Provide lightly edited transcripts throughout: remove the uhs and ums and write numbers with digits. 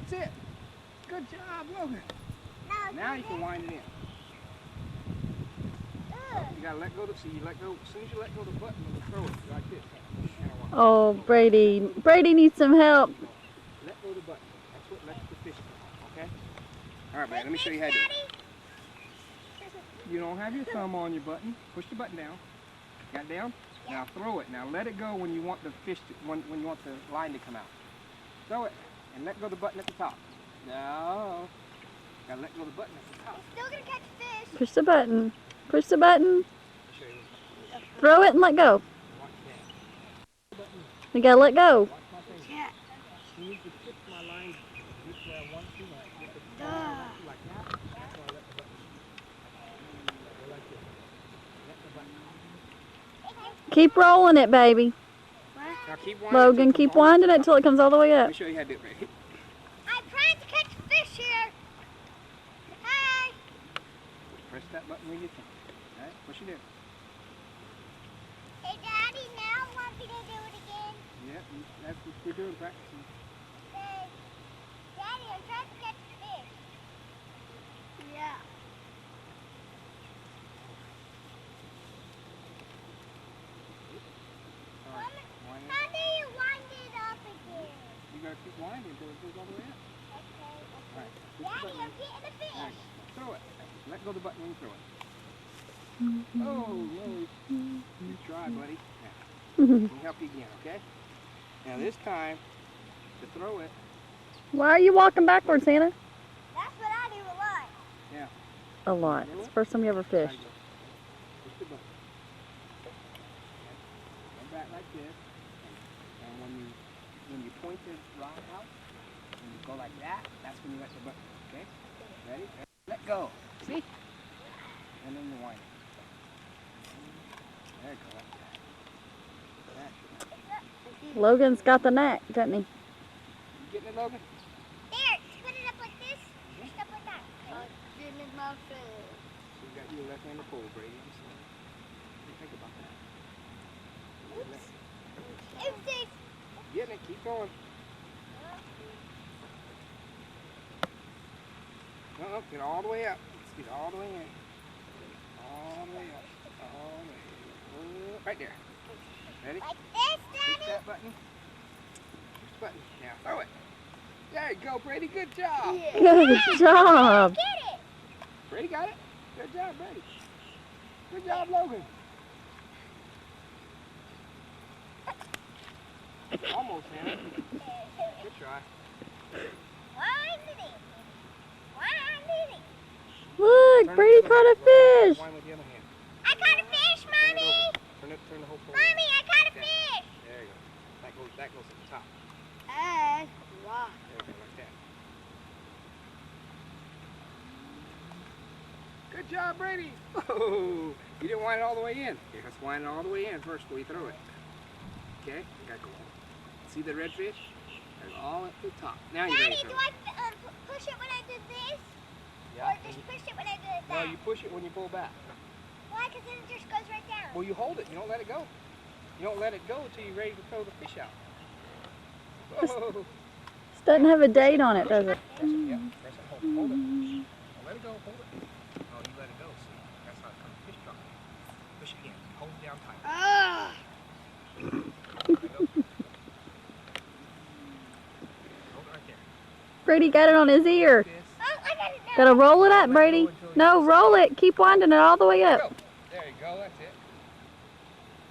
That's it. Good job, Logan. Now you can wind it in. You gotta let go of the, see, you let go, as soon as you let go of the button, you throw it like this. Oh, Brady. Brady needs some help. Let go of the button. That's what lets the fish come, okay? All right, man, let me show you how to do it. You don't have your thumb on your button. Push the button down. Got it down? Now throw it. Now let it go when you want the fish to, when you want the line to come out. Throw it and let go of the button at the top. No. Gotta let go of the button at the top. It's still gonna catch fish. Push the button. Push the button. Throw it and let go. You gotta let go. Yeah. You need to tip my line this way I want to, like that. That's why I let the button. Go like this. Let the button. Keep rolling it, baby. Now keep winding Logan, keep winding it till it comes all the way Let up. me show you how to do it, Brady. I'm trying to catch fish here. Hi. Press that button when you can. Alright, push it in. Hey, Daddy, now want me to do it again? Yeah, that's what we're doing, practicing. Hey, Daddy, I'm trying to catch fish. Yeah. Alright, wind it. How do you wind it up again? You gotta keep winding until it goes all the way up. Okay. Alright, push the Daddy, button. I'm getting a fish. Alright, throw it. Let go of the button when you throw it. Oh, no. Good try, buddy. Now, let me help you again, okay? Now this time, to throw it, Why are you walking backwards, Hannah? That's what I do a lot. A lot. It's the first time you ever fished. push the button. Go back like this. And when you point the rod out, when you go like that, that's when you let the button. Okay? Ready? Let go. See? And then you wind it. There you go. Like that. Logan's got the knack, doesn't he? You getting it, Logan? There, put it up like this. Just up like that. Getting in my fish. You got your left-handed pole, Brady. What do you think about that? Oopsies. Getting it. Keep going. No, get all the way up. Let's get all the way in. All the way up. All the way up. Right there. Ready? Like this, Push Daddy. that button. Push the button. Now throw it. There you go, Brady. Good job. Good job. Get it. Brady got it. Good job, Brady. Good job, Logan. Almost, man. Good try. Wind it. Wind it. Look, Turn Brady it the caught other a hand. fish. Wind with the other hand. I caught a fish, Turn it Mommy. over. Turn the whole pole. Mommy, I caught a Okay. fish. There you go. That goes at the top. And rock. There you go, like that. Good job, Brady. Oh, you didn't wind it all the way in. Okay, let's wind it all the way in first before you throw it. Okay, you gotta go. See the red fish? They're all at the top. Now you're ready Daddy, to do throw it. I push it when I do this? Yeah. Or just push it when I do No, that? you push it when you pull back. Why? Because then it just goes right down. Well, you hold it. You don't let it go. You don't let it go until you're ready to throw the fish out. Whoa. This doesn't have a date on it, does it? Press it. Yep. Press it. Hold it. Don't let it go. Hold it. Oh, you let it go. See, that's how it comes. Fish drop. Push it again. Hold it down tight. Ah! Let it go. Hold it right there. Brady got it on his ear. This. Oh, I got it now. Gotta roll it up, Brady. No, roll it. Keep winding it all the way up. Go. There you go. That's it.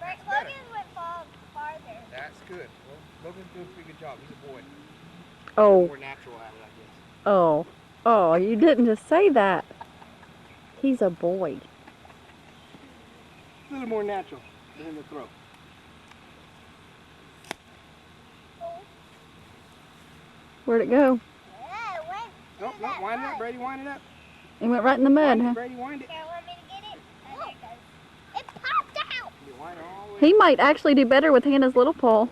Right, That's better. Logan went farther. That's good. Well, Logan's doing a pretty good job. He's a boy. Oh, More natural at it, I guess. oh, oh, you didn't just say that. He's a boy. A little more natural than the throw. Where'd it go? Yeah, it went. Nope, nope. Wind it up, Brady. Wind it up. It went right in the mud, Wind it, huh? Brady. Wind it. Here, want me to get it? Oh, there it goes. It popped out. You wind it all the way He might actually do better with Hannah's little pole.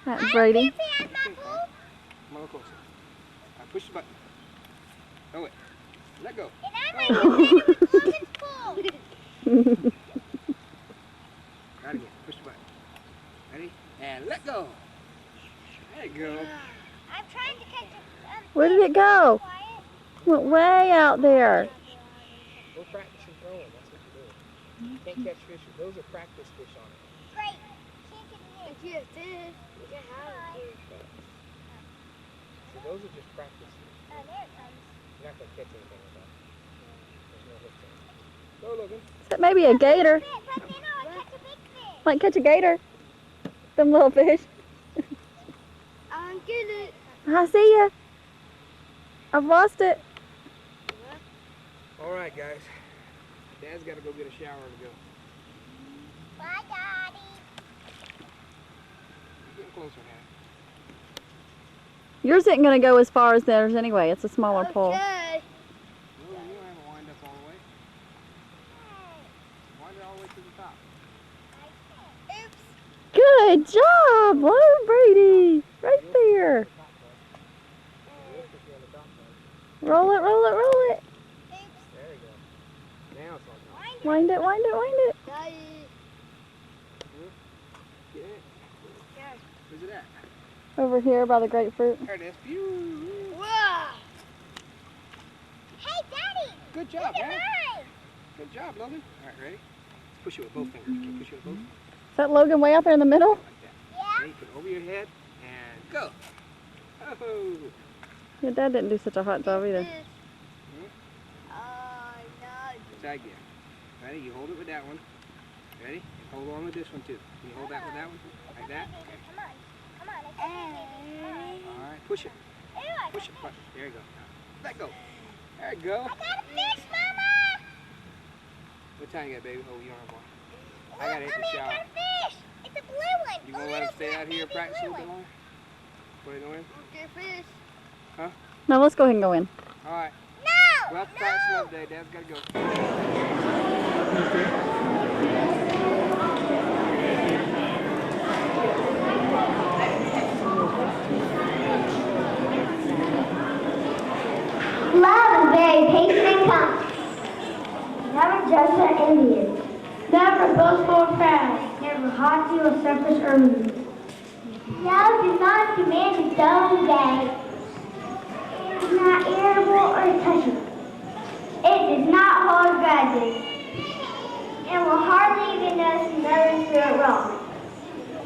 That's Brady. If he had my Come pool. on, a little closer. Now push the button. Throw it. Let go. And I might do better with Logan's pool. Try it again. Push the button. Ready? And let go. There you go. I'm trying to catch a Where did it go? quiet. Went way out there. We're practicing throwing. That's what we're doing. You can't catch fish. Those are practice fish on it. Great. Can't get in. If you have fish, you can have fish. So those are just practice fish. Oh, there it comes. You're not going to catch anything with that. There's no hooks in it. Go, Logan. That may be a gator. But then I'll catch a big fish. Might catch a gator. Them little fish. I'll get it. I see ya. I've lost it. All right, guys. Dad's got to go get a shower to go. Bye, Daddy. You're getting closer now. Yours isn't going to go as far as theirs anyway. It's a smaller pole. Okay. No, you don't have to wind up all the way. Wind it all the way to the top. Oops. Good job. Whoa, Brady. Right there. Roll it, roll it, roll it. Oops. There you go. Now it's on top. Wind it, wind it, wind it. Daddy. Get it. Where's it at? Over here by the grapefruit. There it is. Phew. Wow. Hey, Daddy. Good job, Look at man. mine. Good job, Logan. All right, ready? Let's push it with both fingers. Can you push it with both? Is that Logan way out there in the middle? Like that. Yeah. Ready? Put it over your head and go. Oh. Your dad didn't do such a hot job either. Try again. Ready? You hold it with that one. Ready? And hold on with this one too. Can you hold that with that one? Like that? Okay. Come on. Come on. It's okay, baby. Come on. All right. Push it. Ew, I Push it. got Push. There you go. Let go. There you go. I got a fish, Mama. What time you got, baby? Oh, you don't have one. Look, I gotta hit the Mommy, shower. I got a fish. It's a blue one. You gonna let him stay out here and practice a little bit longer? What are you doing? Okay, fish. Now let's go ahead and go in. All right. No. We'll have to practice another day. Dad's gotta go. Love is very patient and kind. Never judge an Indian. Never boastful or proud. Never haughty or selfish or rude. Love does not demand its own way. It is not irritable or touchy. It does not hold grudges. And will hardly even notice another do it wrong.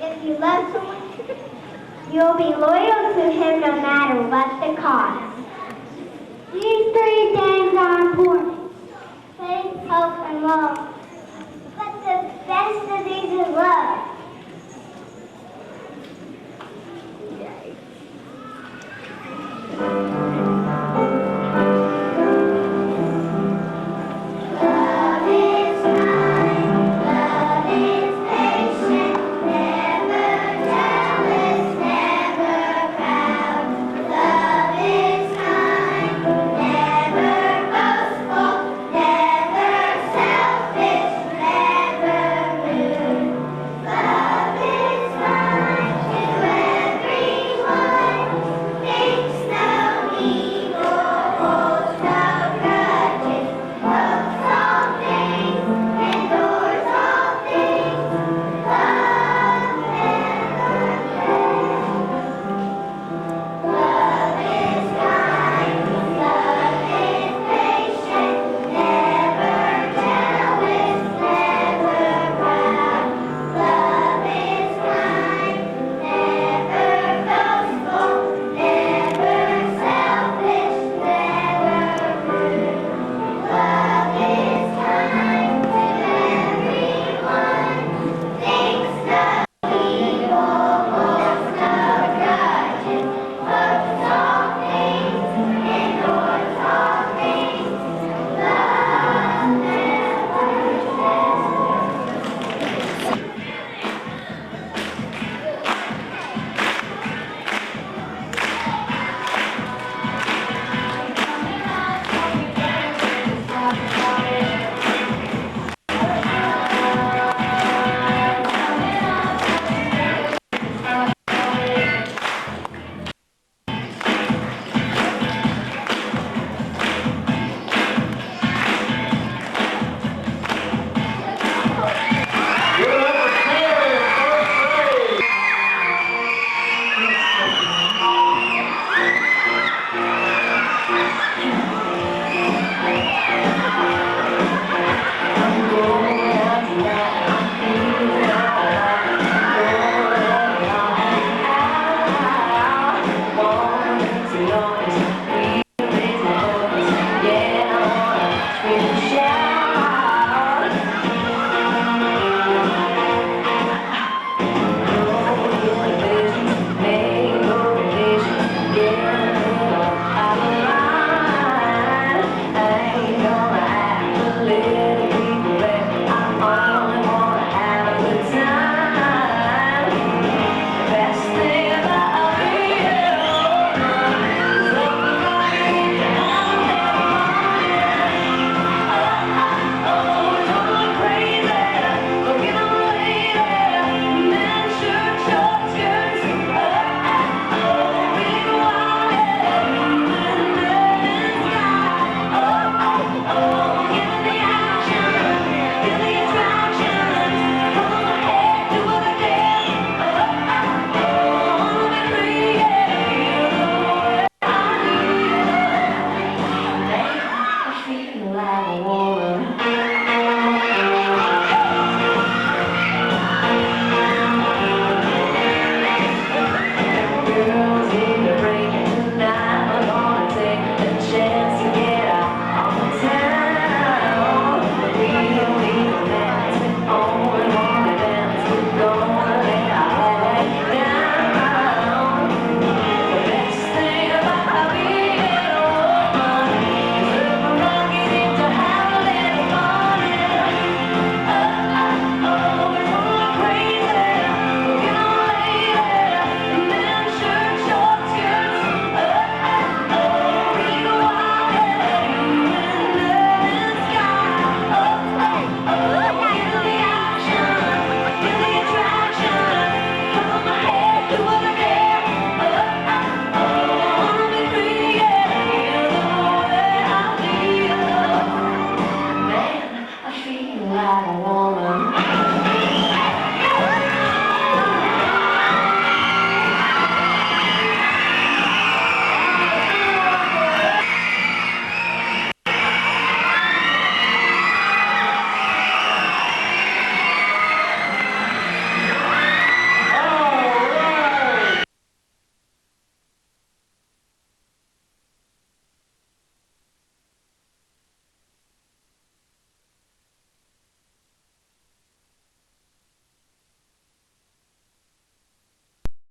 If you love someone, you'll be loyal to him no matter what the cost. These three things are important: faith, hope, and love. But the best of these is love.